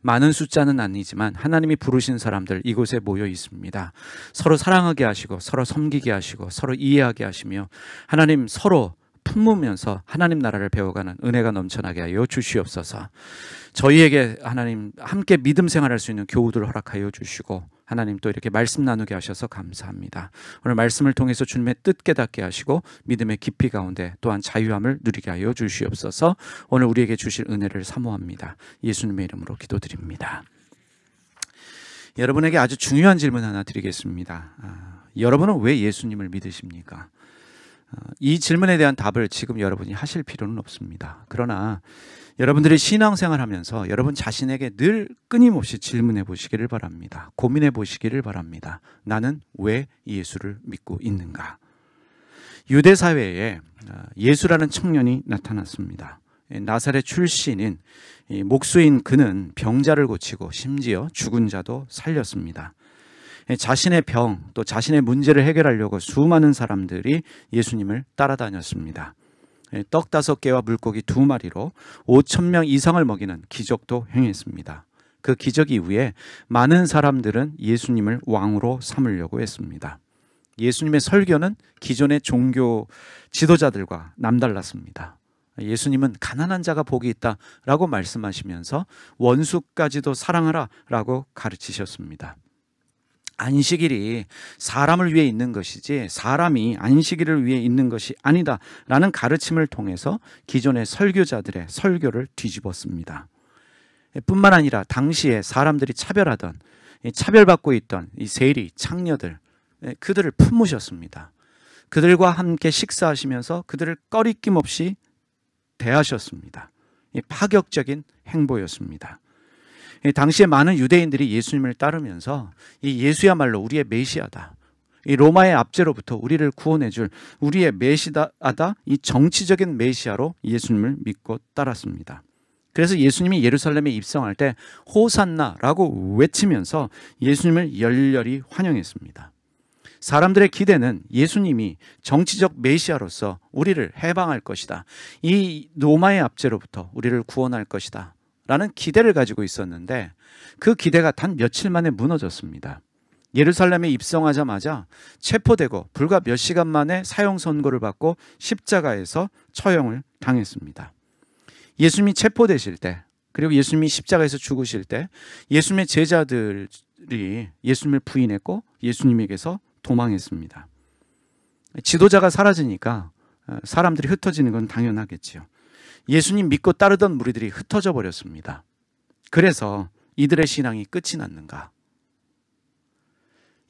많은 숫자는 아니지만 하나님이 부르신 사람들 이곳에 모여 있습니다. 서로 사랑하게 하시고 서로 섬기게 하시고 서로 이해하게 하시며 하나님 서로 품으면서 하나님 나라를 배워가는 은혜가 넘쳐나게 하여 주시옵소서. 저희에게 하나님 함께 믿음 생활할 수 있는 교우들 허락하여 주시고 하나님 또 이렇게 말씀 나누게 하셔서 감사합니다. 오늘 말씀을 통해서 주님의 뜻 깨닫게 하시고 믿음의 깊이 가운데 또한 자유함을 누리게 하여 주시옵소서. 오늘 우리에게 주실 은혜를 사모합니다. 예수님의 이름으로 기도드립니다. 여러분에게 아주 중요한 질문 하나 드리겠습니다. 여러분은 왜 예수님을 믿으십니까? 이 질문에 대한 답을 지금 여러분이 하실 필요는 없습니다. 그러나 여러분들이 신앙생활하면서 여러분 자신에게 늘 끊임없이 질문해 보시기를 바랍니다. 고민해 보시기를 바랍니다. 나는 왜 예수를 믿고 있는가? 유대 사회에 예수라는 청년이 나타났습니다. 나사렛 출신인 목수인 그는 병자를 고치고 심지어 죽은 자도 살렸습니다. 자신의 병 또 자신의 문제를 해결하려고 수많은 사람들이 예수님을 따라다녔습니다. 떡 5개와 물고기 2마리로 5,000명 이상을 먹이는 기적도 행했습니다. 그 기적 이후에 많은 사람들은 예수님을 왕으로 삼으려고 했습니다. 예수님의 설교는 기존의 종교 지도자들과 남달랐습니다. 예수님은 가난한 자가 복이 있다라고 말씀하시면서 원수까지도 사랑하라 라고 가르치셨습니다. 안식일이 사람을 위해 있는 것이지 사람이 안식일을 위해 있는 것이 아니다 라는 가르침을 통해서 기존의 설교자들의 설교를 뒤집었습니다. 뿐만 아니라 당시에 사람들이 차별하던 차별받고 있던 이 세리, 창녀들 그들을 품으셨습니다. 그들과 함께 식사하시면서 그들을 꺼리낌 없이 대하셨습니다. 파격적인 행보였습니다. 당시에 많은 유대인들이 예수님을 따르면서 이 예수야말로 우리의 메시아다. 이 로마의 압제로부터 우리를 구원해 줄 우리의 메시아다. 이 정치적인 메시아로 예수님을 믿고 따랐습니다. 그래서 예수님이 예루살렘에 입성할 때 호산나라고 외치면서 예수님을 열렬히 환영했습니다. 사람들의 기대는 예수님이 정치적 메시아로서 우리를 해방할 것이다. 이 로마의 압제로부터 우리를 구원할 것이다. 라는 기대를 가지고 있었는데 그 기대가 단 며칠 만에 무너졌습니다. 예루살렘에 입성하자마자 체포되고 불과 몇 시간 만에 사형 선고를 받고 십자가에서 처형을 당했습니다. 예수님이 체포되실 때 그리고 예수님이 십자가에서 죽으실 때 예수님의 제자들이 예수님을 부인했고 예수님에게서 도망했습니다. 지도자가 사라지니까 사람들이 흩어지는 건 당연하겠지요. 예수님 믿고 따르던 무리들이 흩어져 버렸습니다. 그래서 이들의 신앙이 끝이 났는가?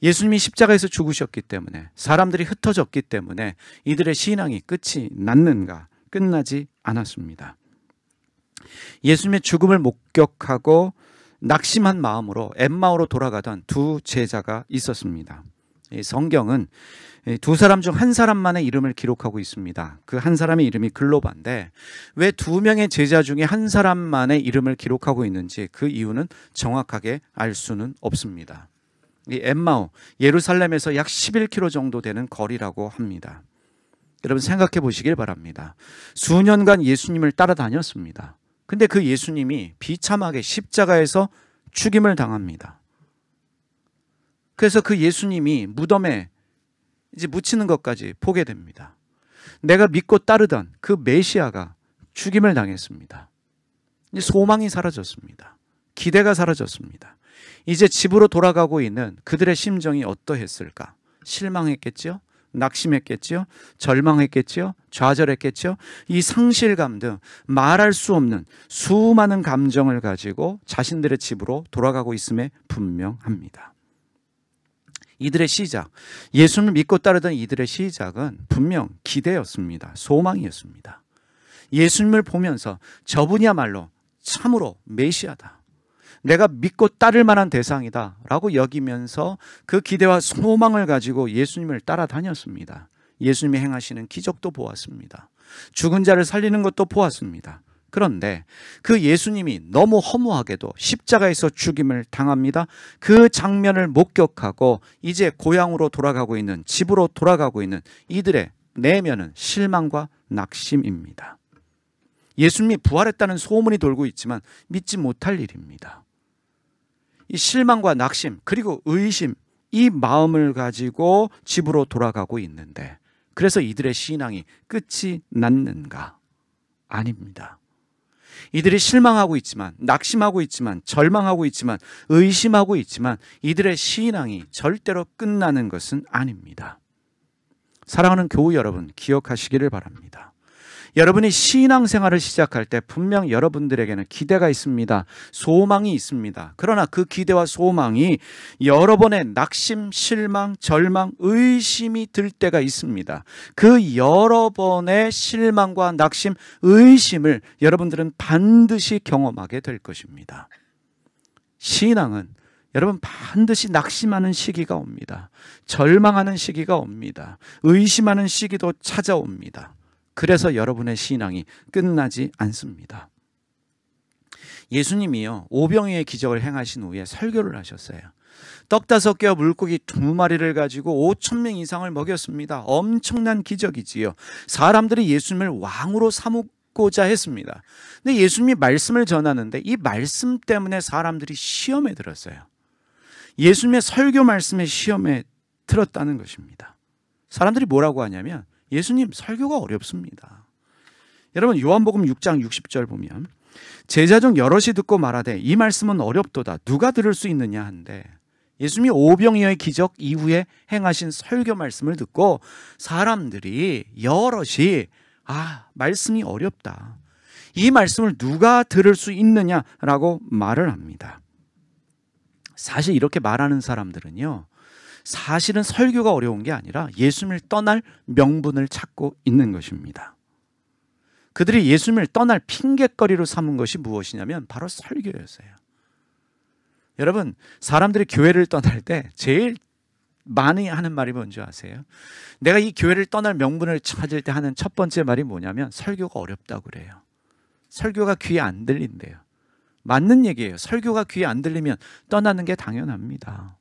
예수님이 십자가에서 죽으셨기 때문에 사람들이 흩어졌기 때문에 이들의 신앙이 끝이 났는가? 끝나지 않았습니다. 예수님의 죽음을 목격하고 낙심한 마음으로 엠마오로 돌아가던 두 제자가 있었습니다. 성경은 두 사람 중 한 사람만의 이름을 기록하고 있습니다. 그 한 사람의 이름이 글로바인데 왜 두 명의 제자 중에 한 사람만의 이름을 기록하고 있는지 그 이유는 정확하게 알 수는 없습니다. 이 엠마오, 예루살렘에서 약 11km 정도 되는 거리라고 합니다. 여러분 생각해 보시길 바랍니다. 수년간 예수님을 따라다녔습니다. 근데 그 예수님이 비참하게 십자가에서 죽임을 당합니다. 그래서 그 예수님이 무덤에 이제 묻히는 것까지 보게 됩니다. 내가 믿고 따르던 그 메시아가 죽임을 당했습니다. 이제 소망이 사라졌습니다. 기대가 사라졌습니다. 이제 집으로 돌아가고 있는 그들의 심정이 어떠했을까? 실망했겠죠? 낙심했겠죠? 절망했겠죠? 좌절했겠죠? 이 상실감 등 말할 수 없는 수많은 감정을 가지고 자신들의 집으로 돌아가고 있음에 분명합니다. 이들의 시작, 예수님을 믿고 따르던 이들의 시작은 분명 기대였습니다. 소망이었습니다. 예수님을 보면서 저분이야말로 참으로 메시아다. 내가 믿고 따를 만한 대상이다 라고 여기면서 그 기대와 소망을 가지고 예수님을 따라다녔습니다. 예수님이 행하시는 기적도 보았습니다. 죽은 자를 살리는 것도 보았습니다. 그런데 그 예수님이 너무 허무하게도 십자가에서 죽임을 당합니다. 그 장면을 목격하고 이제 고향으로 돌아가고 있는, 집으로 돌아가고 있는 이들의 내면은 실망과 낙심입니다. 예수님이 부활했다는 소문이 돌고 있지만 믿지 못할 일입니다. 이 실망과 낙심 그리고 의심, 이 마음을 가지고 집으로 돌아가고 있는데, 그래서 이들의 신앙이 끝이 났는가? 아닙니다. 이들이 실망하고 있지만, 낙심하고 있지만, 절망하고 있지만, 의심하고 있지만 이들의 신앙이 절대로 끝나는 것은 아닙니다. 사랑하는 교우 여러분, 기억하시기를 바랍니다. 여러분이 신앙생활을 시작할 때 분명 여러분들에게는 기대가 있습니다. 소망이 있습니다. 그러나 그 기대와 소망이 여러 번의 낙심, 실망, 절망, 의심이 들 때가 있습니다. 그 여러 번의 실망과 낙심, 의심을 여러분들은 반드시 경험하게 될 것입니다. 신앙은 여러분 반드시 낙심하는 시기가 옵니다. 절망하는 시기가 옵니다. 의심하는 시기도 찾아옵니다. 그래서 여러분의 신앙이 끝나지 않습니다. 예수님이요, 오병이의 기적을 행하신 후에 설교를 하셨어요. 떡 5개와 물고기 2마리를 가지고 5,000명 이상을 먹였습니다. 엄청난 기적이지요. 사람들이 예수님을 왕으로 삼고자 했습니다. 근데 예수님이 말씀을 전하는데 이 말씀 때문에 사람들이 시험에 들었어요. 예수님의 설교 말씀에 시험에 들었다는 것입니다. 사람들이 뭐라고 하냐면, 예수님 설교가 어렵습니다. 여러분, 요한복음 6장 60절 보면 제자 중 여럿이 듣고 말하되 이 말씀은 어렵도다 누가 들을 수 있느냐 한데, 예수님이 오병이어의 기적 이후에 행하신 설교 말씀을 듣고 사람들이 여럿이 말씀이 어렵다, 이 말씀을 누가 들을 수 있느냐라고 말을 합니다. 사실 이렇게 말하는 사람들은요, 사실은 설교가 어려운 게 아니라 예수님을 떠날 명분을 찾고 있는 것입니다. 그들이 예수님을 떠날 핑곗거리로 삼은 것이 무엇이냐면 바로 설교였어요. 여러분, 사람들이 교회를 떠날 때 제일 많이 하는 말이 뭔지 아세요? 내가 이 교회를 떠날 명분을 찾을 때 하는 첫 번째 말이 뭐냐면 설교가 어렵다고 그래요. 설교가 귀에 안 들린대요. 맞는 얘기예요. 설교가 귀에 안 들리면 떠나는 게 당연합니다.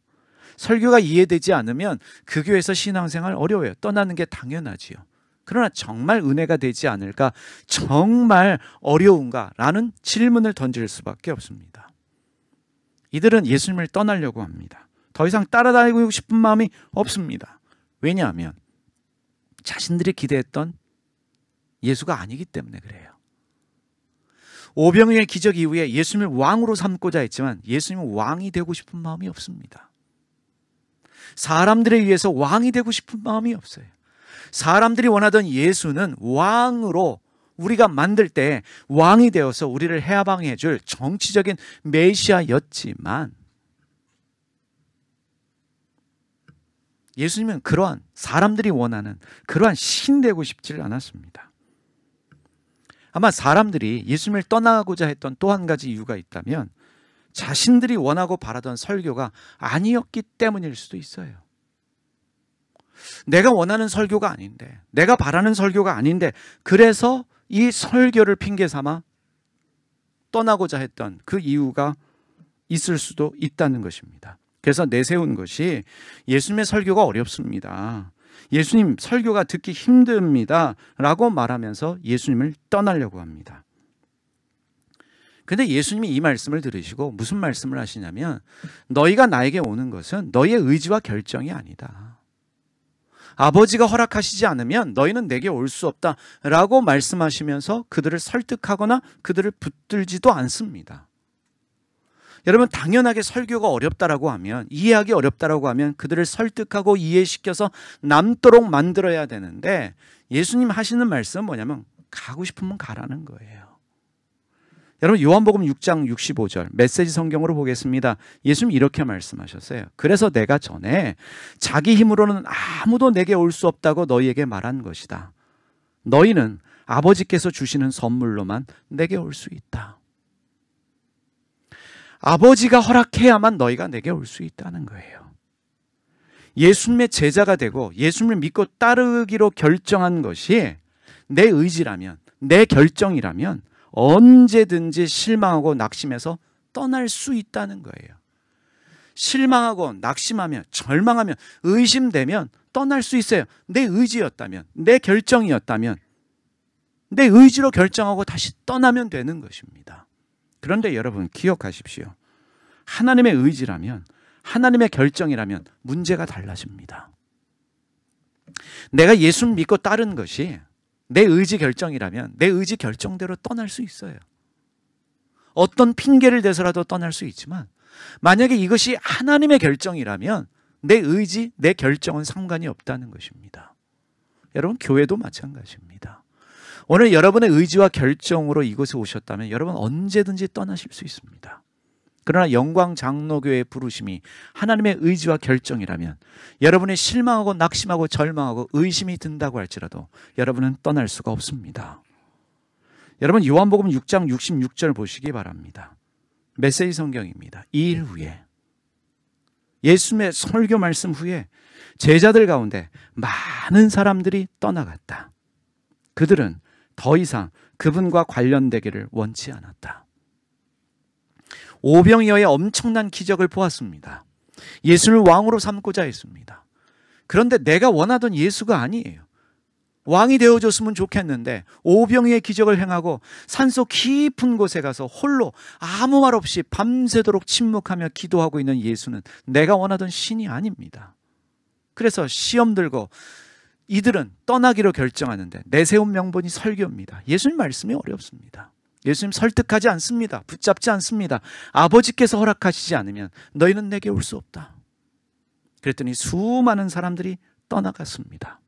설교가 이해되지 않으면 그 교회에서 신앙생활 어려워요. 떠나는 게 당연하지요. 그러나 정말 은혜가 되지 않을까, 정말 어려운가 라는 질문을 던질 수밖에 없습니다. 이들은 예수님을 떠나려고 합니다. 더 이상 따라다니고 싶은 마음이 없습니다. 왜냐하면 자신들이 기대했던 예수가 아니기 때문에 그래요. 오병이어의 기적 이후에 예수님을 왕으로 삼고자 했지만 예수님은 왕이 되고 싶은 마음이 없습니다. 사람들에 의해서 왕이 되고 싶은 마음이 없어요. 사람들이 원하던 예수는 왕으로 우리가 만들 때 왕이 되어서 우리를 해방해 줄 정치적인 메시아였지만, 예수님은 그러한 사람들이 원하는 그러한 신 되고 싶지 않았습니다. 아마 사람들이 예수님을 떠나고자 했던 또 한 가지 이유가 있다면 자신들이 원하고 바라던 설교가 아니었기 때문일 수도 있어요. 내가 원하는 설교가 아닌데, 내가 바라는 설교가 아닌데, 그래서 이 설교를 핑계 삼아 떠나고자 했던 그 이유가 있을 수도 있다는 것입니다. 그래서 내세운 것이 예수님의 설교가 어렵습니다, 예수님 설교가 듣기 힘듭니다 라고 말하면서 예수님을 떠나려고 합니다. 근데 예수님이 이 말씀을 들으시고 무슨 말씀을 하시냐면, 너희가 나에게 오는 것은 너희의 의지와 결정이 아니다. 아버지가 허락하시지 않으면 너희는 내게 올 수 없다 라고 말씀하시면서 그들을 설득하거나 그들을 붙들지도 않습니다. 여러분, 당연하게 설교가 어렵다라고 하면, 이해하기 어렵다라고 하면 그들을 설득하고 이해시켜서 남도록 만들어야 되는데, 예수님 하시는 말씀은 뭐냐면 가고 싶으면 가라는 거예요. 여러분, 요한복음 6장 65절 메시지 성경으로 보겠습니다. 예수님이 이렇게 말씀하셨어요. 그래서 내가 전에 자기 힘으로는 아무도 내게 올 수 없다고 너희에게 말한 것이다. 너희는 아버지께서 주시는 선물로만 내게 올 수 있다. 아버지가 허락해야만 너희가 내게 올 수 있다는 거예요. 예수님의 제자가 되고 예수님을 믿고 따르기로 결정한 것이 내 의지라면, 내 결정이라면 언제든지 실망하고 낙심해서 떠날 수 있다는 거예요. 실망하고 낙심하면, 절망하면, 의심되면 떠날 수 있어요. 내 의지였다면, 내 결정이었다면, 내 의지로 결정하고 다시 떠나면 되는 것입니다. 그런데 여러분 기억하십시오. 하나님의 의지라면, 하나님의 결정이라면 문제가 달라집니다. 내가 예수 믿고 따른 것이 내 의지 결정이라면 내 의지 결정대로 떠날 수 있어요. 어떤 핑계를 대서라도 떠날 수 있지만, 만약에 이것이 하나님의 결정이라면 내 의지, 내 결정은 상관이 없다는 것입니다. 여러분, 교회도 마찬가지입니다. 오늘 여러분의 의지와 결정으로 이곳에 오셨다면 여러분 언제든지 떠나실 수 있습니다. 그러나 영광 장로교회의 부르심이 하나님의 의지와 결정이라면 여러분이 실망하고 낙심하고 절망하고 의심이 든다고 할지라도 여러분은 떠날 수가 없습니다. 여러분, 요한복음 6장 66절 보시기 바랍니다. 메시지 성경입니다. 이 일 후에, 예수님의 설교 말씀 후에 제자들 가운데 많은 사람들이 떠나갔다. 그들은 더 이상 그분과 관련되기를 원치 않았다. 오병이어의 엄청난 기적을 보았습니다. 예수를 왕으로 삼고자 했습니다. 그런데 내가 원하던 예수가 아니에요. 왕이 되어줬으면 좋겠는데 오병이어의 기적을 행하고 산속 깊은 곳에 가서 홀로 아무 말 없이 밤새도록 침묵하며 기도하고 있는 예수는 내가 원하던 신이 아닙니다. 그래서 시험 들고 이들은 떠나기로 결정하는데 내세운 명분이 설교입니다. 예수님 말씀이 어렵습니다. 예수님 설득하지 않습니다. 붙잡지 않습니다. 아버지께서 허락하시지 않으면 너희는 내게 올 수 없다. 그랬더니 수많은 사람들이 떠나갔습니다.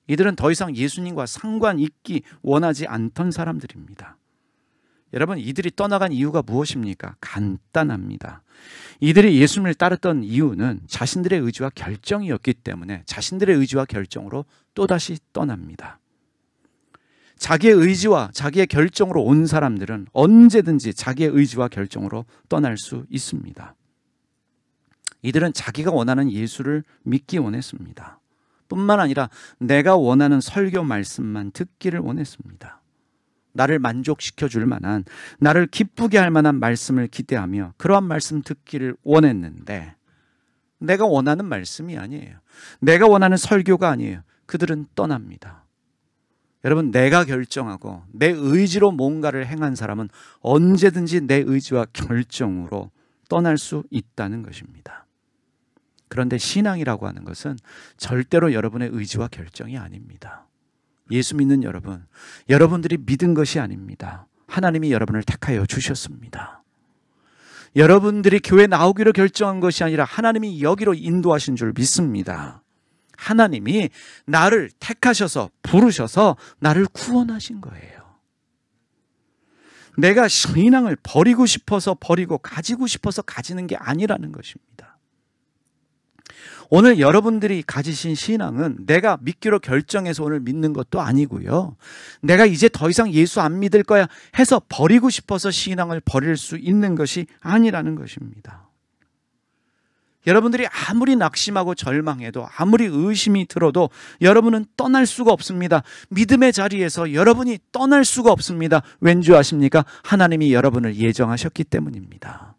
이들은 더 이상 예수님과 상관 있기 원하지 않던 사람들입니다. 여러분, 이들이 떠나간 이유가 무엇입니까? 간단합니다. 이들이 예수님을 따랐던 이유는 자신들의 의지와 결정이었기 때문에 자신들의 의지와 결정으로 또다시 떠납니다. 자기의 의지와 자기의 결정으로 온 사람들은 언제든지 자기의 의지와 결정으로 떠날 수 있습니다. 이들은 자기가 원하는 예수를 믿기 원했습니다. 뿐만 아니라 내가 원하는 설교 말씀만 듣기를 원했습니다. 나를 만족시켜 줄 만한, 나를 기쁘게 할 만한 말씀을 기대하며 그러한 말씀 듣기를 원했는데 내가 원하는 말씀이 아니에요. 내가 원하는 설교가 아니에요. 그들은 떠납니다. 여러분, 내가 결정하고 내 의지로 뭔가를 행한 사람은 언제든지 내 의지와 결정으로 떠날 수 있다는 것입니다. 그런데 신앙이라고 하는 것은 절대로 여러분의 의지와 결정이 아닙니다. 예수 믿는 여러분, 여러분들이 믿은 것이 아닙니다. 하나님이 여러분을 택하여 주셨습니다. 여러분들이 교회 나오기로 결정한 것이 아니라 하나님이 여기로 인도하신 줄 믿습니다. 하나님이 나를 택하셔서 부르셔서 나를 구원하신 거예요. 내가 신앙을 버리고 싶어서 버리고 가지고 싶어서 가지는 게 아니라는 것입니다. 오늘 여러분들이 가지신 신앙은 내가 믿기로 결정해서 오늘 믿는 것도 아니고요. 내가 이제 더 이상 예수 안 믿을 거야 해서 버리고 싶어서 신앙을 버릴 수 있는 것이 아니라는 것입니다. 여러분들이 아무리 낙심하고 절망해도 아무리 의심이 들어도 여러분은 떠날 수가 없습니다. 믿음의 자리에서 여러분이 떠날 수가 없습니다. 왠지 아십니까? 하나님이 여러분을 예정하셨기 때문입니다.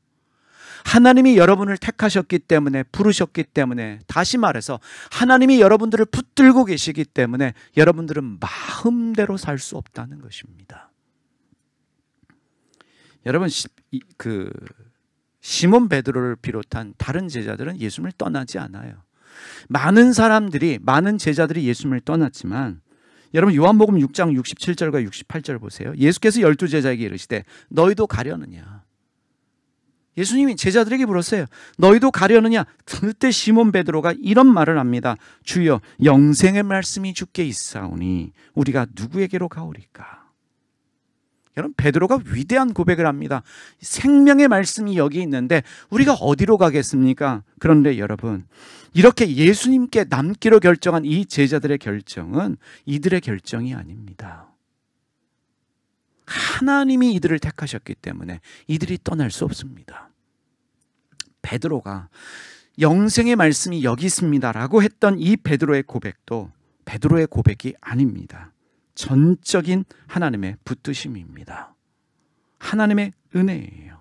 하나님이 여러분을 택하셨기 때문에, 부르셨기 때문에, 다시 말해서 하나님이 여러분들을 붙들고 계시기 때문에 여러분들은 마음대로 살 수 없다는 것입니다. 여러분, 시몬 베드로를 비롯한 다른 제자들은 예수님을 떠나지 않아요. 많은 제자들이 예수님을 떠났지만, 여러분 요한복음 6장 67절과 68절 보세요. 예수께서 12제자에게 이르시되 너희도 가려느냐. 예수님이 제자들에게 물었어요. 너희도 가려느냐? 그때 시몬 베드로가 이런 말을 합니다. 주여, 영생의 말씀이 주께 있사오니 우리가 누구에게로 가오리까? 여러분, 베드로가 위대한 고백을 합니다. 생명의 말씀이 여기 있는데 우리가 어디로 가겠습니까? 그런데 여러분, 이렇게 예수님께 남기로 결정한 이 제자들의 결정은 이들의 결정이 아닙니다. 하나님이 이들을 택하셨기 때문에 이들이 떠날 수 없습니다. 베드로가 영생의 말씀이 여기 있습니다라고 했던 이 베드로의 고백도 베드로의 고백이 아닙니다. 전적인 하나님의 붙드심입니다. 하나님의 은혜예요.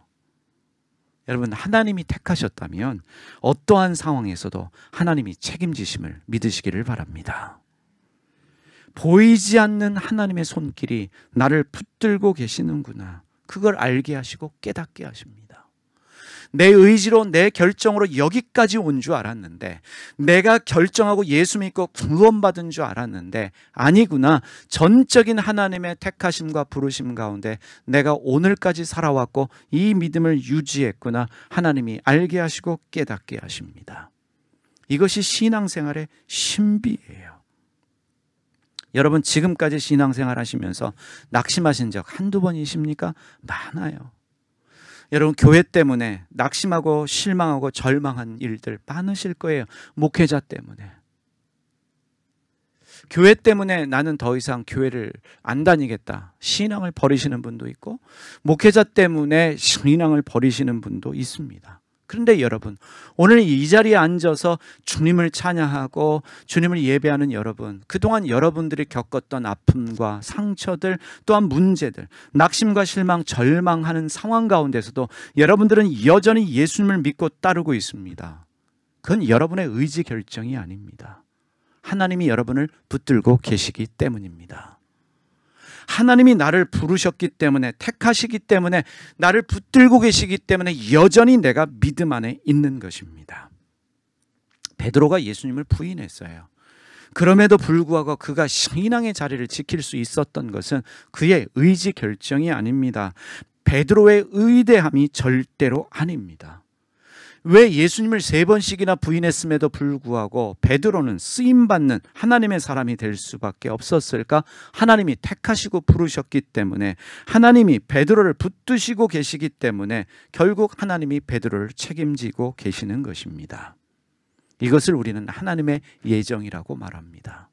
여러분, 하나님이 택하셨다면 어떠한 상황에서도 하나님이 책임지심을 믿으시기를 바랍니다. 보이지 않는 하나님의 손길이 나를 붙들고 계시는구나. 그걸 알게 하시고 깨닫게 하십니다. 내 의지로 내 결정으로 여기까지 온 줄 알았는데, 내가 결정하고 예수 믿고 구원받은 줄 알았는데 아니구나. 전적인 하나님의 택하심과 부르심 가운데 내가 오늘까지 살아왔고 이 믿음을 유지했구나. 하나님이 알게 하시고 깨닫게 하십니다. 이것이 신앙생활의 신비예요. 여러분, 지금까지 신앙생활 하시면서 낙심하신 적 한두 번이십니까? 많아요. 여러분, 교회 때문에 낙심하고 실망하고 절망한 일들 많으실 거예요. 목회자 때문에. 교회 때문에 나는 더 이상 교회를 안 다니겠다. 신앙을 버리시는 분도 있고, 목회자 때문에 신앙을 버리시는 분도 있습니다. 그런데 여러분, 오늘 이 자리에 앉아서 주님을 찬양하고 주님을 예배하는 여러분, 그동안 여러분들이 겪었던 아픔과 상처들, 또한 문제들, 낙심과 실망, 절망하는 상황 가운데서도 여러분들은 여전히 예수님을 믿고 따르고 있습니다. 그건 여러분의 의지 결정이 아닙니다. 하나님이 여러분을 붙들고 계시기 때문입니다. 하나님이 나를 부르셨기 때문에, 택하시기 때문에, 나를 붙들고 계시기 때문에 여전히 내가 믿음 안에 있는 것입니다. 베드로가 예수님을 부인했어요. 그럼에도 불구하고 그가 신앙의 자리를 지킬 수 있었던 것은 그의 의지 결정이 아닙니다. 베드로의 의대함이 절대로 아닙니다. 왜 예수님을 3번씩이나 부인했음에도 불구하고 베드로는 쓰임받는 하나님의 사람이 될 수밖에 없었을까? 하나님이 택하시고 부르셨기 때문에, 하나님이 베드로를 붙드시고 계시기 때문에 결국 하나님이 베드로를 책임지고 계시는 것입니다. 이것을 우리는 하나님의 예정이라고 말합니다.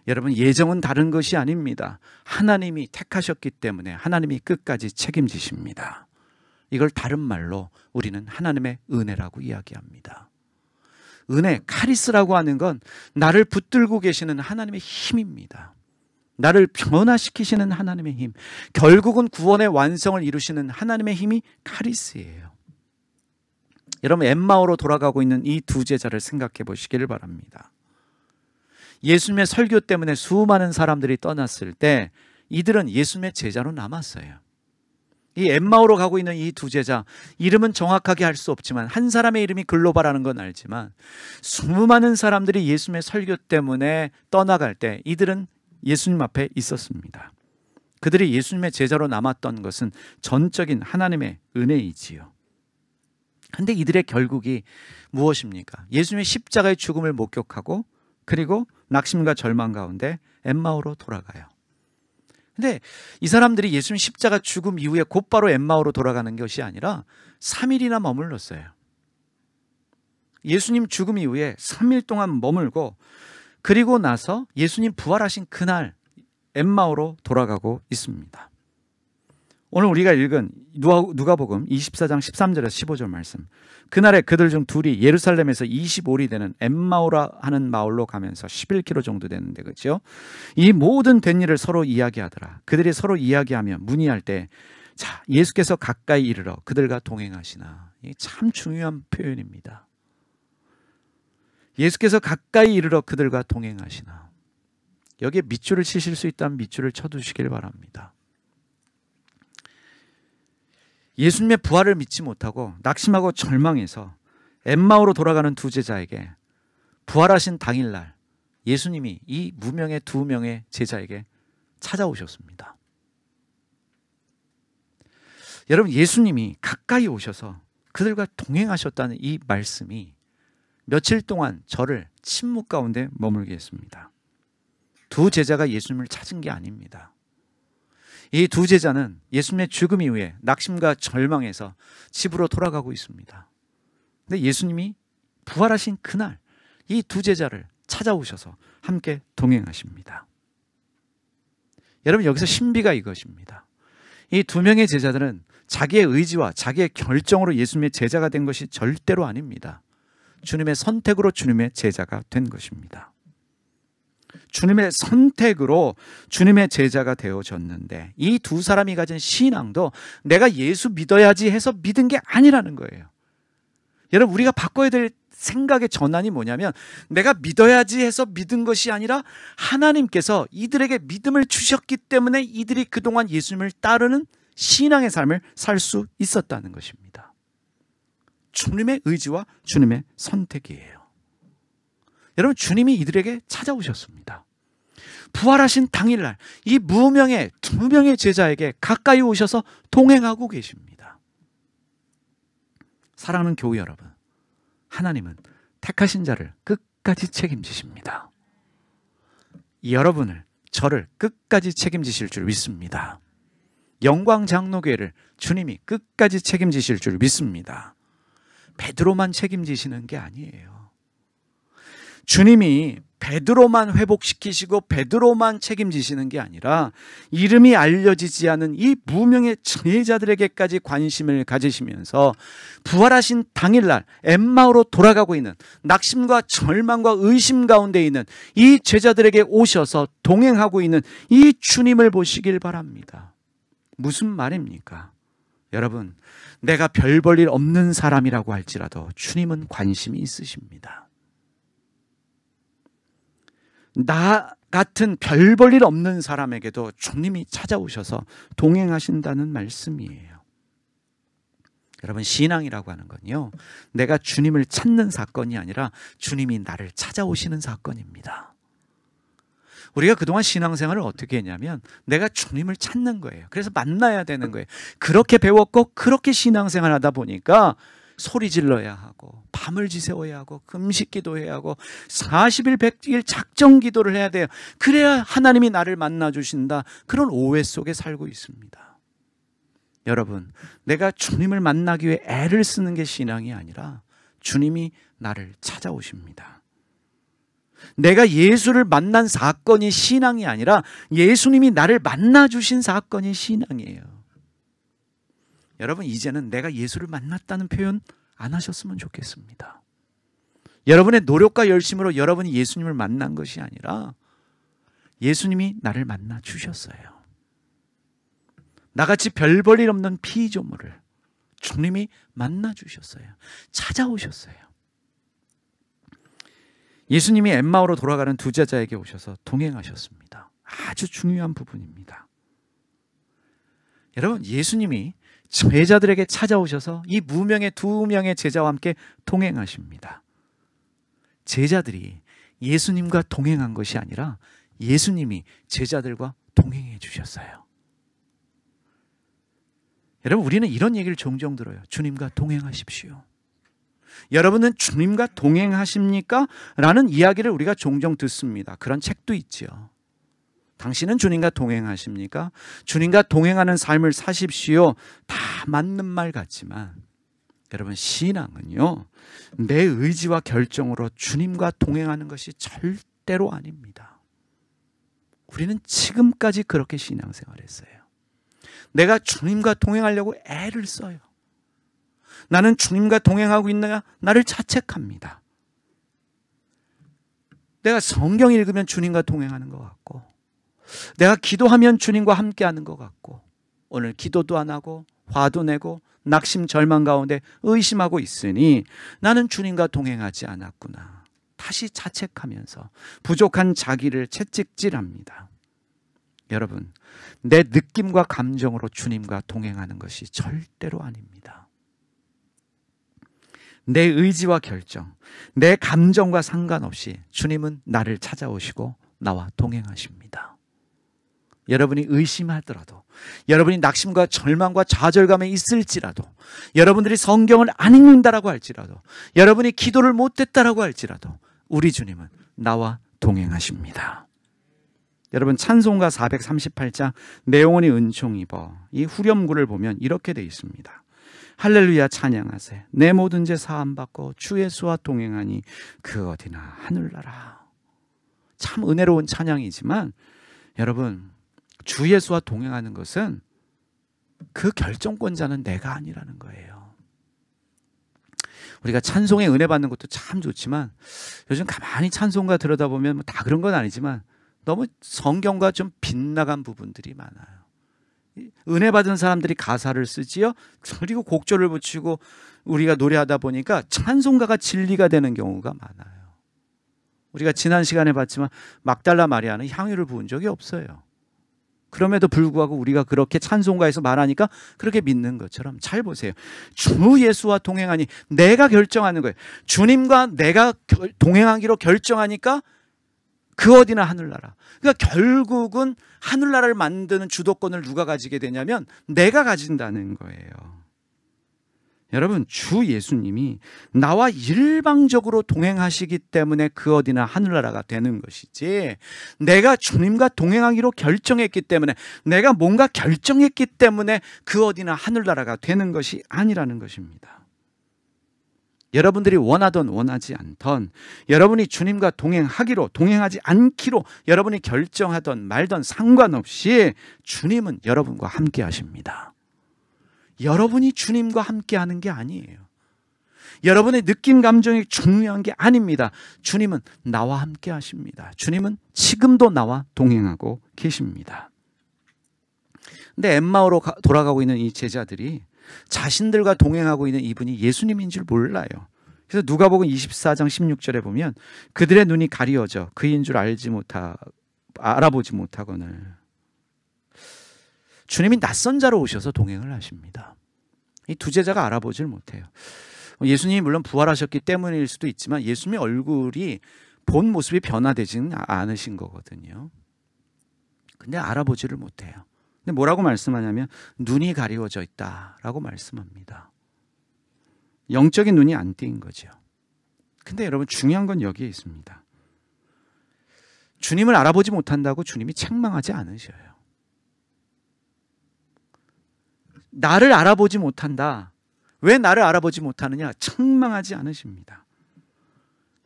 여러분, 예정은 다른 것이 아닙니다. 하나님이 택하셨기 때문에 하나님이 끝까지 책임지십니다. 이걸 다른 말로 우리는 하나님의 은혜라고 이야기합니다. 은혜, 카리스라고 하는 건 나를 붙들고 계시는 하나님의 힘입니다. 나를 변화시키시는 하나님의 힘, 결국은 구원의 완성을 이루시는 하나님의 힘이 카리스예요. 여러분, 엠마오로 돌아가고 있는 이 두 제자를 생각해 보시기를 바랍니다. 예수님의 설교 때문에 수많은 사람들이 떠났을 때 이들은 예수님의 제자로 남았어요. 이 엠마오로 가고 있는 이 두 제자, 이름은 정확하게 할 수 없지만 한 사람의 이름이 글로바라는 건 알지만, 수많은 사람들이 예수님의 설교 때문에 떠나갈 때 이들은 예수님 앞에 있었습니다. 그들이 예수님의 제자로 남았던 것은 전적인 하나님의 은혜이지요. 그런데 이들의 결국이 무엇입니까? 예수님의 십자가의 죽음을 목격하고 그리고 낙심과 절망 가운데 엠마오로 돌아가요. 근데 이 사람들이 예수님 십자가 죽음 이후에 곧바로 엠마오로 돌아가는 것이 아니라 3일이나 머물렀어요. 예수님 죽음 이후에 3일 동안 머물고, 그리고 나서 예수님 부활하신 그날 엠마오로 돌아가고 있습니다. 오늘 우리가 읽은 누가복음 24장 13절에서 15절 말씀, 그날에 그들 중 둘이 예루살렘에서 25리 되는 엠마오라 하는 마을로 가면서 11km 정도 되는데, 그렇죠? 이 모든 된 일을 서로 이야기하더라. 그들이 서로 이야기하며 문의할 때, 자, 예수께서 가까이 이르러 그들과 동행하시나. 이게 참 중요한 표현입니다. 예수께서 가까이 이르러 그들과 동행하시나. 여기에 밑줄을 치실 수 있다면 밑줄을 쳐두시길 바랍니다. 예수님의 부활을 믿지 못하고 낙심하고 절망해서 엠마오로 돌아가는 두 제자에게 부활하신 당일날 예수님이 이 무명의 2명의 제자에게 찾아오셨습니다. 여러분, 예수님이 가까이 오셔서 그들과 동행하셨다는 이 말씀이 며칠 동안 저를 침묵 가운데 머물게 했습니다. 두 제자가 예수님을 찾은 게 아닙니다. 이 두 제자는 예수님의 죽음 이후에 낙심과 절망에서 집으로 돌아가고 있습니다. 근데 예수님이 부활하신 그날 이 두 제자를 찾아오셔서 함께 동행하십니다. 여러분, 여기서 신비가 이것입니다. 이 2명의 제자들은 자기의 의지와 자기의 결정으로 예수님의 제자가 된 것이 절대로 아닙니다. 주님의 선택으로 주님의 제자가 된 것입니다. 주님의 선택으로 주님의 제자가 되어졌는데, 이 두 사람이 가진 신앙도 내가 예수 믿어야지 해서 믿은 게 아니라는 거예요. 여러분, 우리가 바꿔야 될 생각의 전환이 뭐냐면 내가 믿어야지 해서 믿은 것이 아니라 하나님께서 이들에게 믿음을 주셨기 때문에 이들이 그동안 예수님을 따르는 신앙의 삶을 살 수 있었다는 것입니다. 주님의 의지와 주님의 선택이에요. 여러분, 주님이 이들에게 찾아오셨습니다. 부활하신 당일날 이 무명의 2명의 제자에게 가까이 오셔서 동행하고 계십니다. 사랑하는 교회 여러분, 하나님은 택하신 자를 끝까지 책임지십니다. 여러분을, 저를 끝까지 책임지실 줄 믿습니다. 영광장로교회를 주님이 끝까지 책임지실 줄 믿습니다. 베드로만 책임지시는 게 아니에요. 주님이 베드로만 회복시키시고 베드로만 책임지시는 게 아니라 이름이 알려지지 않은 이 무명의 제자들에게까지 관심을 가지시면서 부활하신 당일날 엠마오로 돌아가고 있는 낙심과 절망과 의심 가운데 있는 이 제자들에게 오셔서 동행하고 있는 이 주님을 보시길 바랍니다. 무슨 말입니까? 여러분, 내가 별 볼 일 없는 사람이라고 할지라도 주님은 관심이 있으십니다. 나 같은 별 볼 일 없는 사람에게도 주님이 찾아오셔서 동행하신다는 말씀이에요. 여러분, 신앙이라고 하는 건요, 내가 주님을 찾는 사건이 아니라 주님이 나를 찾아오시는 사건입니다. 우리가 그동안 신앙생활을 어떻게 했냐면 내가 주님을 찾는 거예요. 그래서 만나야 되는 거예요. 그렇게 배웠고 그렇게 신앙생활 하다 보니까 소리 질러야 하고 밤을 지새워야 하고 금식 기도해야 하고 40일 100일 작정 기도를 해야 돼요. 그래야 하나님이 나를 만나 주신다. 그런 오해 속에 살고 있습니다. 여러분, 내가 주님을 만나기 위해 애를 쓰는 게 신앙이 아니라 주님이 나를 찾아오십니다. 내가 예수를 만난 사건이 신앙이 아니라 예수님이 나를 만나 주신 사건이 신앙이에요. 여러분, 이제는 내가 예수를 만났다는 표현 안 하셨으면 좋겠습니다. 여러분의 노력과 열심으로 여러분이 예수님을 만난 것이 아니라 예수님이 나를 만나 주셨어요. 나같이 별 볼 일 없는 피조물을 주님이 만나 주셨어요. 찾아오셨어요. 예수님이 엠마오로 돌아가는 2 제자에게 오셔서 동행하셨습니다. 아주 중요한 부분입니다. 여러분, 예수님이 제자들에게 찾아오셔서 이 무명의 2명의 제자와 함께 동행하십니다. 제자들이 예수님과 동행한 것이 아니라 예수님이 제자들과 동행해 주셨어요. 여러분, 우리는 이런 얘기를 종종 들어요. 주님과 동행하십시오. 여러분은 주님과 동행하십니까? 라는 이야기를 우리가 종종 듣습니다. 그런 책도 있죠. 당신은 주님과 동행하십니까? 주님과 동행하는 삶을 사십시오. 다 맞는 말 같지만 여러분, 신앙은요, 내 의지와 결정으로 주님과 동행하는 것이 절대로 아닙니다. 우리는 지금까지 그렇게 신앙생활했어요. 내가 주님과 동행하려고 애를 써요. 나는 주님과 동행하고 있느냐? 나를 자책합니다. 내가 성경 읽으면 주님과 동행하는 것 같고, 내가 기도하면 주님과 함께하는 것 같고, 오늘 기도도 안 하고 화도 내고 낙심 절망 가운데 의심하고 있으니 나는 주님과 동행하지 않았구나. 다시 자책하면서 부족한 자기를 채찍질합니다. 여러분, 내 느낌과 감정으로 주님과 동행하는 것이 절대로 아닙니다. 내 의지와 결정, 내 감정과 상관없이 주님은 나를 찾아오시고 나와 동행하십니다. 여러분이 의심하더라도, 여러분이 낙심과 절망과 좌절감에 있을지라도, 여러분들이 성경을 안 읽는다라고 할지라도, 여러분이 기도를 못했다라고 할지라도 우리 주님은 나와 동행하십니다. 여러분, 찬송가 438장 내 영혼이 은총 입어, 이 후렴구를 보면 이렇게 되어 있습니다. 할렐루야 찬양하세. 내 모든 죄 사함 받고 주 예수와 동행하니 그 어디나 하늘나라. 참 은혜로운 찬양이지만 여러분, 주 예수와 동행하는 것은 그 결정권자는 내가 아니라는 거예요. 우리가 찬송에 은혜 받는 것도 참 좋지만 요즘 가만히 찬송가 들여다보면 다 그런 건 아니지만 너무 성경과 좀 빗나간 부분들이 많아요. 은혜 받은 사람들이 가사를 쓰지요. 그리고 곡조를 붙이고 우리가 노래하다 보니까 찬송가가 진리가 되는 경우가 많아요. 우리가 지난 시간에 봤지만 막달라 마리아는 향유를 부은 적이 없어요. 그럼에도 불구하고 우리가 그렇게 찬송가에서 말하니까 그렇게 믿는 것처럼, 잘 보세요. 주 예수와 동행하니 내가 결정하는 거예요. 주님과 내가 동행하기로 결정하니까 그 어디나 하늘나라. 그러니까 결국은 하늘나라를 만드는 주도권을 누가 가지게 되냐면 내가 가진다는 거예요. 여러분, 주 예수님이 나와 일방적으로 동행하시기 때문에 그 어디나 하늘나라가 되는 것이지, 내가 주님과 동행하기로 결정했기 때문에, 내가 뭔가 결정했기 때문에 그 어디나 하늘나라가 되는 것이 아니라는 것입니다. 여러분들이 원하든 원하지 않던, 여러분이 주님과 동행하기로 동행하지 않기로 여러분이 결정하던 말던 상관없이 주님은 여러분과 함께 하십니다. 여러분이 주님과 함께 하는 게 아니에요. 여러분의 느낌 감정이 중요한 게 아닙니다. 주님은 나와 함께 하십니다. 주님은 지금도 나와 동행하고 계십니다. 근데 엠마오로 돌아가고 있는 이 제자들이 자신들과 동행하고 있는 이분이 예수님인 줄 몰라요. 그래서 누가복음 24장 16절에 보면 그들의 눈이 가리워져 그인 줄 알아보지 못하거늘. 주님이 낯선 자로 오셔서 동행을 하십니다. 이 두 제자가 알아보질 못해요. 예수님이 물론 부활하셨기 때문일 수도 있지만 예수님의 얼굴이 본 모습이 변화되지는 않으신 거거든요. 근데 알아보지를 못해요. 근데 뭐라고 말씀하냐면 눈이 가리워져 있다라고 말씀합니다. 영적인 눈이 안 띄인 거죠. 근데 여러분, 중요한 건 여기에 있습니다. 주님을 알아보지 못한다고 주님이 책망하지 않으셔요. 나를 알아보지 못한다. 왜 나를 알아보지 못하느냐? 책망하지 않으십니다.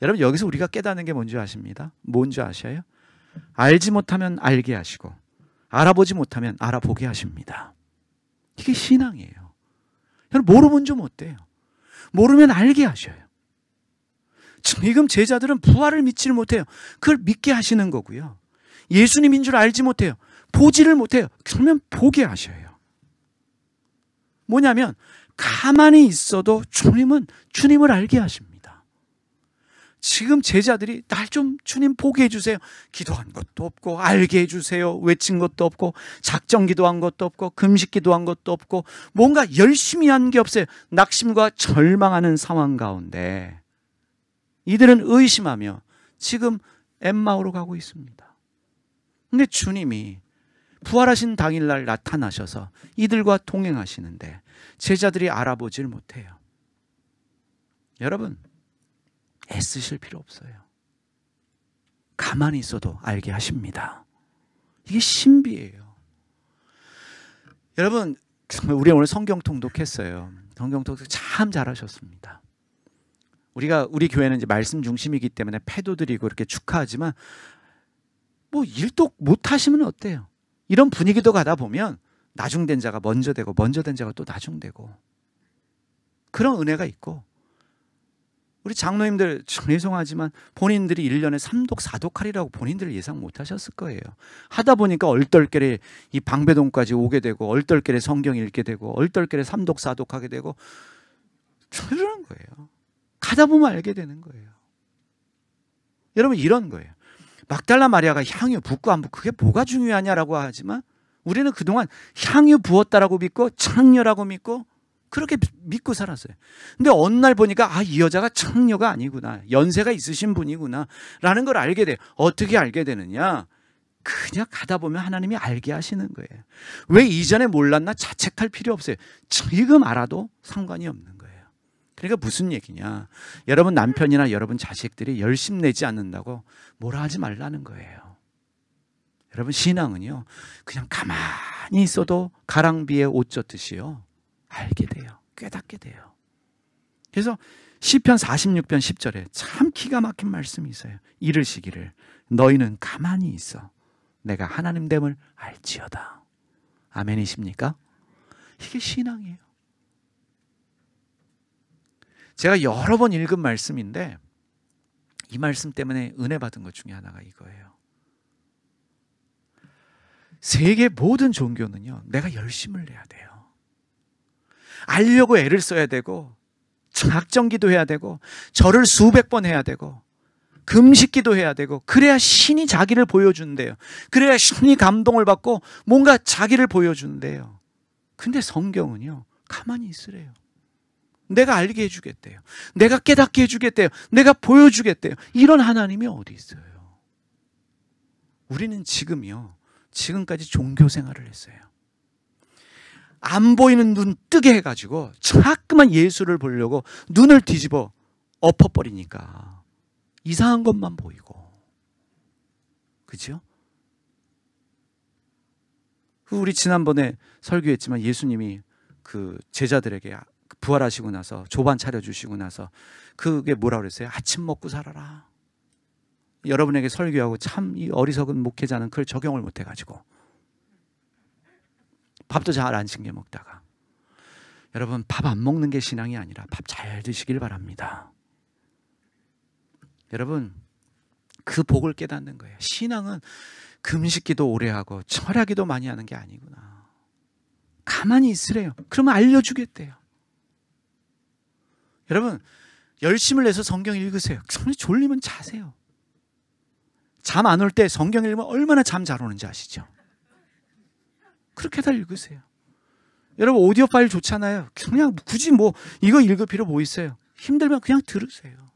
여러분, 여기서 우리가 깨닫는 게 뭔지 아십니다? 뭔지 아셔요? 알지 못하면 알게 하시고 알아보지 못하면 알아보게 하십니다. 이게 신앙이에요. 여러분, 모르면 좀 어때요? 모르면 알게 하셔요. 지금 제자들은 부활을 믿지를 못해요. 그걸 믿게 하시는 거고요. 예수님인 줄 알지 못해요. 보지를 못해요. 그러면 보게 하셔요. 뭐냐면 가만히 있어도 주님은 주님을 알게 하십니다. 지금 제자들이 날 좀 주님 보게 해주세요. 기도한 것도 없고 알게 해주세요. 외친 것도 없고 작정 기도한 것도 없고 금식 기도한 것도 없고 뭔가 열심히 한 게 없어요. 낙심과 절망하는 상황 가운데 이들은 의심하며 지금 엠마오로 가고 있습니다. 근데 주님이 부활하신 당일날 나타나셔서 이들과 동행하시는데 제자들이 알아보질 못해요. 여러분, 애쓰실 필요 없어요. 가만히 있어도 알게 하십니다. 이게 신비예요. 여러분, 우리 오늘 성경 통독했어요. 성경 통독 참 잘하셨습니다. 우리 교회는 이제 말씀 중심이기 때문에 패도 드리고 이렇게 축하하지만 뭐 일도 못 하시면 어때요? 이런 분위기도 가다 보면 나중된 자가 먼저 되고 먼저 된 자가 또 나중되고 그런 은혜가 있고, 우리 장로님들 죄송하지만 본인들이 1년에 3독 4독 하리라고 본인들 예상 못 하셨을 거예요. 하다 보니까 얼떨결에 이 방배동까지 오게 되고 얼떨결에 성경 읽게 되고 얼떨결에 3독 4독 하게 되고 그러는 거예요. 가다 보면 알게 되는 거예요. 여러분, 이런 거예요. 막달라 마리아가 향유 붓고 안 붓고 그게 뭐가 중요하냐라고 하지만 우리는 그동안 향유 부었다라고 믿고 창녀라고 믿고 그렇게 믿고 살았어요. 근데 어느 날 보니까 이 여자가 창녀가 아니구나, 연세가 있으신 분이구나 라는 걸 알게 돼요. 어떻게 알게 되느냐? 그냥 가다 보면 하나님이 알게 하시는 거예요. 왜 이전에 몰랐나 자책할 필요 없어요. 지금 알아도 상관이 없는 거예요. 그러니까 무슨 얘기냐? 여러분 남편이나 여러분 자식들이 열심 내지 않는다고 뭐라 하지 말라는 거예요. 여러분, 신앙은요 그냥 가만히 있어도 가랑비에 옷 젖듯이요 알게 돼요. 깨닫게 돼요. 그래서 시편 46편 10절에 참 기가 막힌 말씀이 있어요. 이르시기를 너희는 가만히 있어 내가 하나님됨을 알지어다. 아멘이십니까? 이게 신앙이에요. 제가 여러 번 읽은 말씀인데 이 말씀 때문에 은혜 받은 것 중에 하나가 이거예요. 세계 모든 종교는요, 내가 열심을 내야 돼요. 알려고 애를 써야 되고, 작정기도 해야 되고, 절을 수백 번 해야 되고, 금식기도 해야 되고, 그래야 신이 자기를 보여준대요. 그래야 신이 감동을 받고 뭔가 자기를 보여준대요. 근데 성경은요, 가만히 있으래요. 내가 알게 해주겠대요. 내가 깨닫게 해주겠대요. 내가 보여주겠대요. 이런 하나님이 어디 있어요? 우리는 지금까지 종교 생활을 했어요. 안 보이는 눈 뜨게 해가지고 자꾸만 예수를 보려고 눈을 뒤집어 엎어버리니까 이상한 것만 보이고, 그죠? 우리 지난번에 설교했지만 예수님이 그 제자들에게 부활하시고 나서 조반 차려주시고 나서 그게 뭐라 그랬어요? 아침 먹고 살아라. 여러분에게 설교하고 참 이 어리석은 목회자는 그걸 적용을 못해가지고 밥도 잘 안 챙겨 먹다가, 여러분 밥 안 먹는 게 신앙이 아니라 밥 잘 드시길 바랍니다. 여러분 그 복을 깨닫는 거예요. 신앙은 금식기도 오래 하고 철야기도 많이 하는 게 아니구나. 가만히 있으래요. 그러면 알려주겠대요. 여러분 열심을 내서 성경 읽으세요. 졸리면 자세요. 잠 안 올 때 성경 읽으면 얼마나 잠 잘 오는지 아시죠? 그렇게 다 읽으세요. 여러분 오디오 파일 좋잖아요. 그냥 굳이 뭐 이거 읽을 필요 뭐 있어요? 힘들면 그냥 들으세요.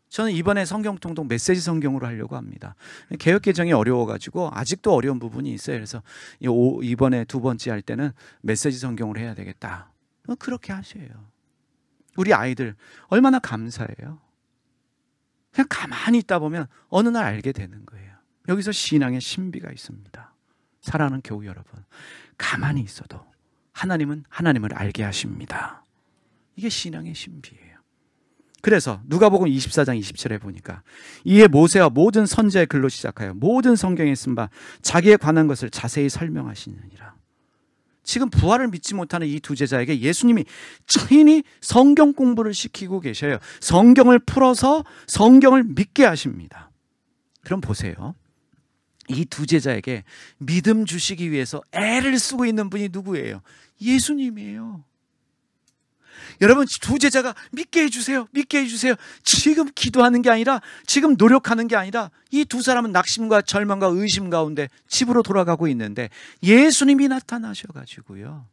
저는 이번에 성경통독 메시지 성경으로 하려고 합니다. 개역개정이 어려워가지고 아직도 어려운 부분이 있어요. 그래서 이번에 두 번째 할 때는 메시지 성경으로 해야 되겠다. 그렇게 하셔요. 우리 아이들 얼마나 감사해요. 그냥 가만히 있다 보면 어느 날 알게 되는 거예요. 여기서 신앙의 신비가 있습니다. 사랑하는 교우 여러분, 가만히 있어도 하나님은 하나님을 알게 하십니다. 이게 신앙의 신비예요. 그래서 누가복음 24장 27에 보니까 이에 모세와 모든 선지자의 글로 시작하여 모든 성경에 쓴 바 자기에 관한 것을 자세히 설명하시느니라. 지금 부활을 믿지 못하는 이 두 제자에게 예수님이 친히 성경 공부를 시키고 계셔요. 성경을 풀어서 성경을 믿게 하십니다. 그럼 보세요. 이 두 제자에게 믿음 주시기 위해서 애를 쓰고 있는 분이 누구예요? 예수님이에요. 여러분 두 제자가 믿게 해주세요. 믿게 해주세요. 지금 기도하는 게 아니라, 지금 노력하는 게 아니라, 이 두 사람은 낙심과 절망과 의심 가운데 집으로 돌아가고 있는데 예수님이 나타나셔가지고요,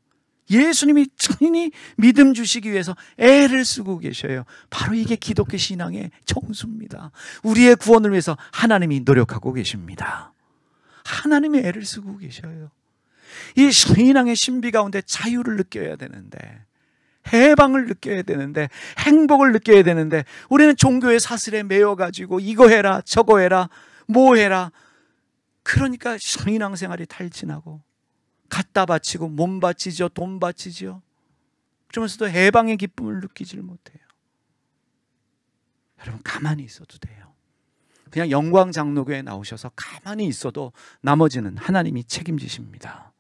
예수님이 친히 믿음 주시기 위해서 애를 쓰고 계셔요. 바로 이게 기독교 신앙의 정수입니다. 우리의 구원을 위해서 하나님이 노력하고 계십니다. 하나님이 애를 쓰고 계셔요. 이 신앙의 신비 가운데 자유를 느껴야 되는데, 해방을 느껴야 되는데, 행복을 느껴야 되는데, 우리는 종교의 사슬에 매여가지고 이거 해라 저거 해라 뭐 해라. 그러니까 신앙생활이 탈진하고 갖다 바치고 몸 바치죠, 돈 바치죠. 그러면서도 해방의 기쁨을 느끼질 못해요. 여러분 가만히 있어도 돼요. 그냥 영광 장로교에 나오셔서 가만히 있어도 나머지는 하나님이 책임지십니다.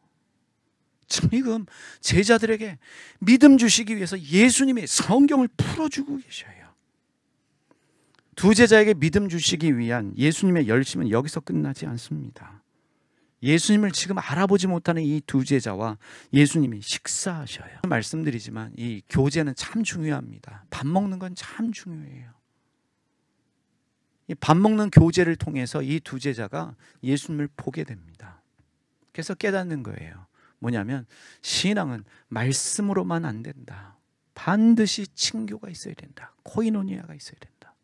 지금 제자들에게 믿음 주시기 위해서 예수님이 성경을 풀어주고 계셔요. 두 제자에게 믿음 주시기 위한 예수님의 열심은 여기서 끝나지 않습니다. 예수님을 지금 알아보지 못하는 이 두 제자와 예수님이 식사하셔요. 말씀드리지만 이 교제는 참 중요합니다. 밥 먹는 건 참 중요해요. 이 밥 먹는 교제를 통해서 이 두 제자가 예수님을 보게 됩니다. 그래서 깨닫는 거예요. 뭐냐면 신앙은 말씀으로만 안 된다. 반드시 친교가 있어야 된다. 코이노니아가 있어야 된다.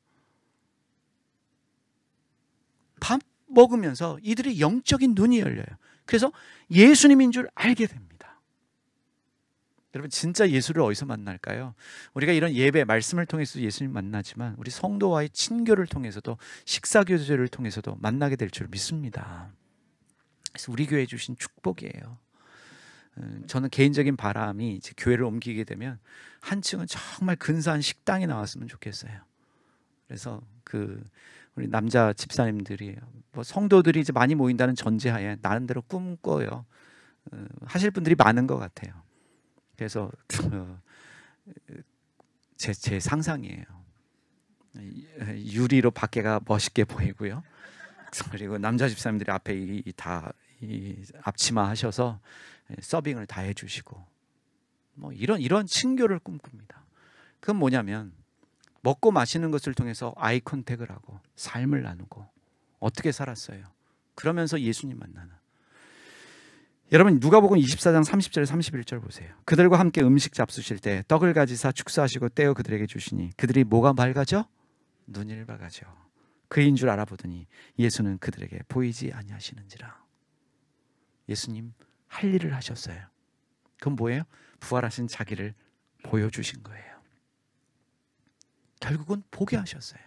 밥 먹으면서 이들이 영적인 눈이 열려요. 그래서 예수님인 줄 알게 됩니다. 여러분 진짜 예수를 어디서 만날까요? 우리가 이런 예배 말씀을 통해서 예수님 만나지만 우리 성도와의 친교를 통해서도, 식사교제를 통해서도 만나게 될 줄 믿습니다. 그래서 우리 교회에 주신 축복이에요. 저는 개인적인 바람이 이제 교회를 옮기게 되면 한 층은 정말 근사한 식당이 나왔으면 좋겠어요. 그래서 우리 남자 집사님들이 뭐 성도들이 이제 많이 모인다는 전제하에 나름대로 꿈꿔요. 하실 분들이 많은 것 같아요. 그래서 제 상상이에요. 유리로 밖에가 멋있게 보이고요. 그리고 남자 집사님들이 앞에 다 이 앞치마 하셔서 서빙을 다 해주시고 뭐 이런 친교를 꿈꿉니다. 그건 뭐냐면 먹고 마시는 것을 통해서 아이 컨택을 하고 삶을 나누고 어떻게 살았어요. 그러면서 예수님 만나는. 여러분 누가복음 24장 30절 31절 보세요. 그들과 함께 음식 잡수실 때 떡을 가지사 축사하시고 떼어 그들에게 주시니 그들이 뭐가 맑아져? 눈이 밝아져. 그인 줄 알아보더니 예수는 그들에게 보이지 아니하시는지라. 예수님 할 일을 하셨어요. 그건 뭐예요? 부활하신 자기를 보여주신 거예요. 결국은 보게 하셨어요.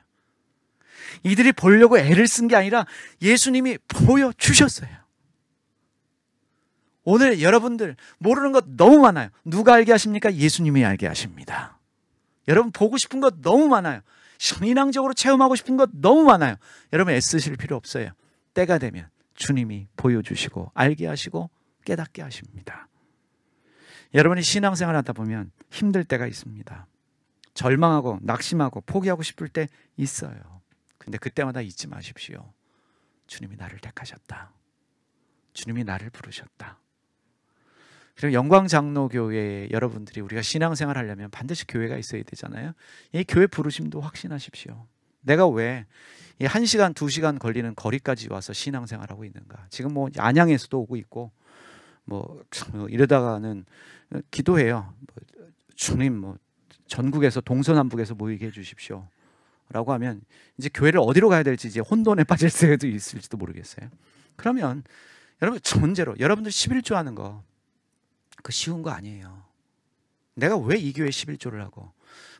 이들이 보려고 애를 쓴 게 아니라 예수님이 보여주셨어요. 오늘 여러분들 모르는 것 너무 많아요. 누가 알게 하십니까? 예수님이 알게 하십니다. 여러분 보고 싶은 것 너무 많아요. 신앙적으로 체험하고 싶은 것 너무 많아요. 여러분 애쓰실 필요 없어요. 때가 되면 주님이 보여주시고 알게 하시고 깨닫게 하십니다. 여러분이 신앙생활 하다 보면 힘들 때가 있습니다. 절망하고 낙심하고 포기하고 싶을 때 있어요. 근데 그때마다 잊지 마십시오. 주님이 나를 택하셨다. 주님이 나를 부르셨다. 그리고 영광장로교회 여러분들이 우리가 신앙생활 하려면 반드시 교회가 있어야 되잖아요. 이 교회 부르심도 확신하십시오. 내가 왜 1시간, 2시간 걸리는 거리까지 와서 신앙생활하고 있는가. 지금 뭐 안양에서도 오고 있고 뭐 이러다가는 기도해요. 주님 뭐 전국에서 동서남북에서 모이게 해주십시오 라고 하면 이제 교회를 어디로 가야 될지 이제 혼돈에 빠질 때도 있을지도 모르겠어요. 그러면 여러분 전제로 여러분들 11조 하는 거 그 쉬운 거 아니에요. 내가 왜 이 교회에 11조를 하고,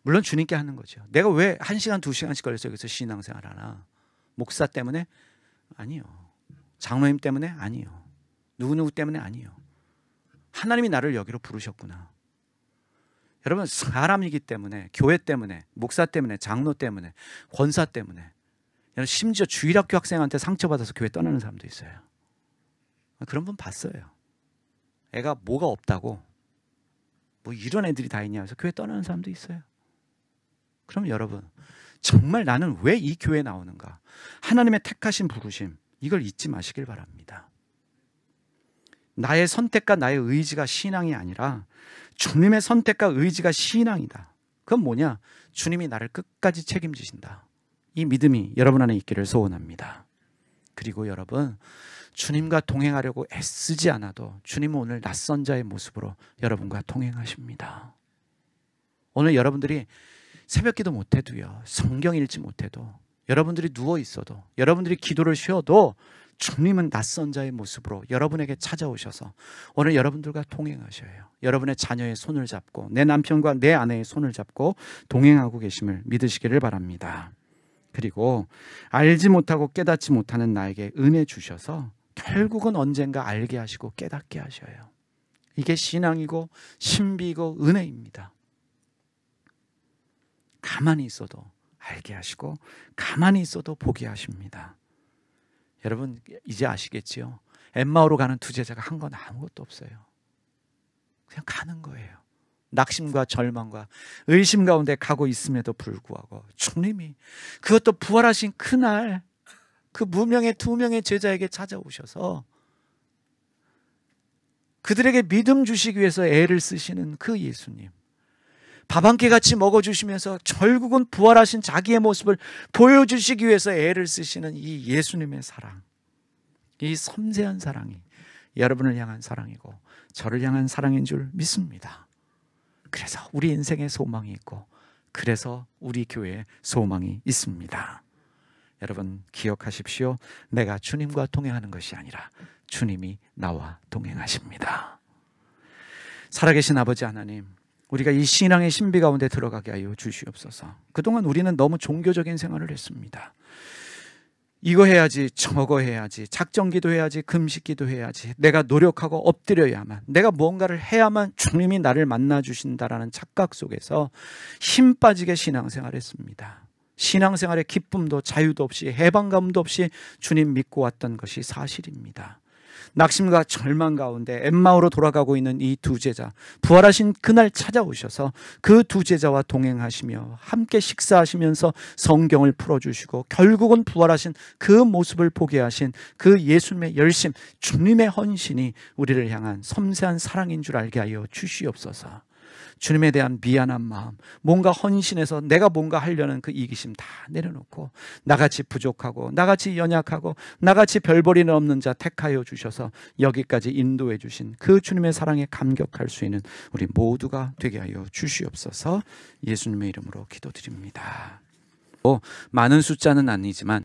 물론 주님께 하는 거죠. 내가 왜 1시간 2시간씩 걸려서 여기서 신앙생활 하나? 목사 때문에? 아니요. 장로님 때문에? 아니요. 누구누구 때문에? 아니요. 하나님이 나를 여기로 부르셨구나. 여러분 사람이기 때문에, 교회 때문에, 목사 때문에, 장로 때문에, 권사 때문에, 심지어 주일학교 학생한테 상처받아서 교회 떠나는 사람도 있어요. 그런 분 봤어요. 애가 뭐가 없다고 뭐 이런 애들이 다 있냐 해서 교회 떠나는 사람도 있어요. 그럼 여러분 정말 나는 왜 이 교회에 나오는가? 하나님의 택하신 부르심, 이걸 잊지 마시길 바랍니다. 나의 선택과 나의 의지가 신앙이 아니라 주님의 선택과 의지가 신앙이다. 그건 뭐냐? 주님이 나를 끝까지 책임지신다. 이 믿음이 여러분 안에 있기를 소원합니다. 그리고 여러분 주님과 동행하려고 애쓰지 않아도 주님은 오늘 낯선 자의 모습으로 여러분과 동행하십니다. 오늘 여러분들이 새벽기도 못해도요, 성경 읽지 못해도, 여러분들이 누워 있어도, 여러분들이 기도를 쉬어도 주님은 낯선 자의 모습으로 여러분에게 찾아오셔서 오늘 여러분들과 동행하셔요. 여러분의 자녀의 손을 잡고, 내 남편과 내 아내의 손을 잡고 동행하고 계심을 믿으시기를 바랍니다. 그리고 알지 못하고 깨닫지 못하는 나에게 은혜 주셔서 결국은 언젠가 알게 하시고 깨닫게 하셔요. 이게 신앙이고 신비이고 은혜입니다. 가만히 있어도 알게 하시고 가만히 있어도 보게 하십니다. 여러분 이제 아시겠지요? 엠마오로 가는 두 제자가 한 건 아무것도 없어요. 그냥 가는 거예요. 낙심과 절망과 의심 가운데 가고 있음에도 불구하고 주님이, 그것도 부활하신 그날 그 무명의 2명의 제자에게 찾아오셔서 그들에게 믿음 주시기 위해서 애를 쓰시는 그 예수님, 밥 한 끼 같이 먹어주시면서 결국은 부활하신 자기의 모습을 보여주시기 위해서 애를 쓰시는 이 예수님의 사랑, 이 섬세한 사랑이 여러분을 향한 사랑이고 저를 향한 사랑인 줄 믿습니다. 그래서 우리 인생에 소망이 있고, 그래서 우리 교회에 소망이 있습니다. 여러분 기억하십시오. 내가 주님과 동행하는 것이 아니라 주님이 나와 동행하십니다. 살아계신 아버지 하나님, 우리가 이 신앙의 신비 가운데 들어가게 하여 주시옵소서. 그동안 우리는 너무 종교적인 생활을 했습니다. 이거 해야지, 저거 해야지, 작정기도 해야지, 금식기도 해야지, 내가 노력하고 엎드려야만, 내가 뭔가를 해야만 주님이 나를 만나 주신다라는 착각 속에서 힘 빠지게 신앙생활을 했습니다. 신앙생활의 기쁨도 자유도 없이 해방감도 없이 주님 믿고 왔던 것이 사실입니다. 낙심과 절망 가운데 엠마오로 돌아가고 있는 이 두 제자, 부활하신 그날 찾아오셔서 그 두 제자와 동행하시며 함께 식사하시면서 성경을 풀어주시고 결국은 부활하신 그 모습을 보게 하신 그 예수님의 열심, 주님의 헌신이 우리를 향한 섬세한 사랑인 줄 알게 하여 주시옵소서. 주님에 대한 미안한 마음, 뭔가 헌신해서 내가 뭔가 하려는 그 이기심 다 내려놓고 나같이 부족하고 나같이 연약하고 나같이 별볼이는 없는 자 택하여 주셔서 여기까지 인도해 주신 그 주님의 사랑에 감격할 수 있는 우리 모두가 되게 하여 주시옵소서. 예수님의 이름으로 기도드립니다. 많은 숫자는 아니지만